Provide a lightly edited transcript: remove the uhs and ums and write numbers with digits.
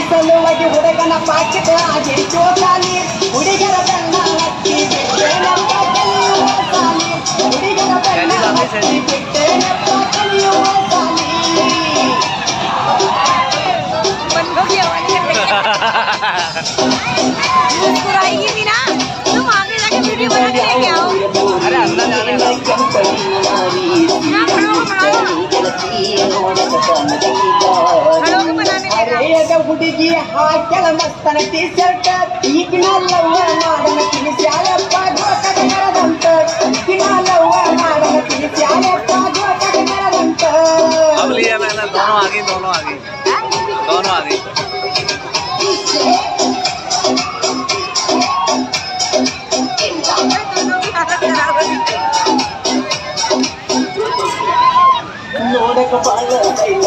ಸಲುವಾಗಿ ಹುಡುಗನ ಪಾಕಿಟ ಹಾಗೆ ಚೋಕಾಲಿ ಹುಡುಗರ ಬಣ್ಣ ಹತ್ತಿ ಬಿಟ್ಟೇನಪ್ಪ ಕಲಿಯುವ ಸಾಲಿ ಹುಡುಗರ ಬಣ್ಣ ಹತ್ತಿ ಬಿಟ್ಟೇನಪ್ಪ ಕಲಿಯುವ ಸಾಲಿ मुस्कुराएगी भी ना तुम आगे जाके वीडियो बना के लेके आओ। अरे अंदर जाने दो। खड़ो के बनाने देगा ಹುಡುಗಿ ಹಾಕಲ ಮಸ್ತನ ಟೀ ಶರ್ಟ್ ಈಗಿನ ಲವ್ವ ಮಾಡನ ತಿಳಿಸ್ಯಾಳಪ್ಪ ಗೋಕದ ಮರದಂತ ಈಗಿನ ಲವ್ವ ಮಾಡನ ತಿಳಿಸ್ಯಾಳಪ್ಪ ಗೋಕದ ಮರದಂತ अब लिया मैंने दोनों आ गई दोनों आ गई दोनों आ गई दोनों की हालत खराब हो गई। ನೋಡಕ ಬಾಳ